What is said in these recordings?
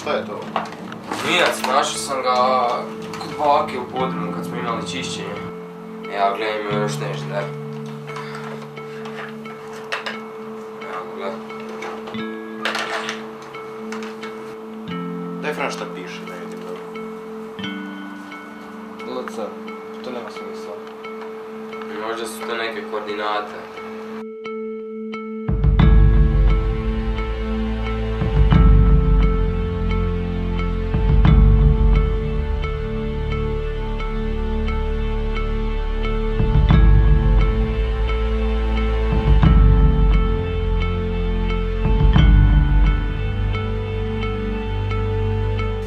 Šta je to? Mijac, našao sam ga kod bake u podrumu kad smo imali čišćenje. Ja gledam ima još nešto, daj. Evo ga, gledaj. Daj Fran šta piše, ne vidim dobro. LC, to nema smisla. Možda su to neke koordinate.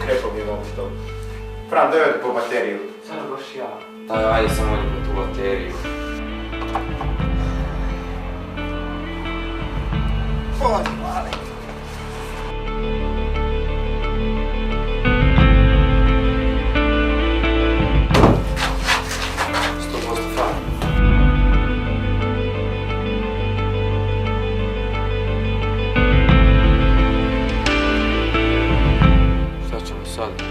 Krepo mi je mobitel. Fran, daj ovdje po bateriju. Sada baš ja. Daj, ajde samo odem po tu bateriju. Odi, mali. Šta ćemo sad?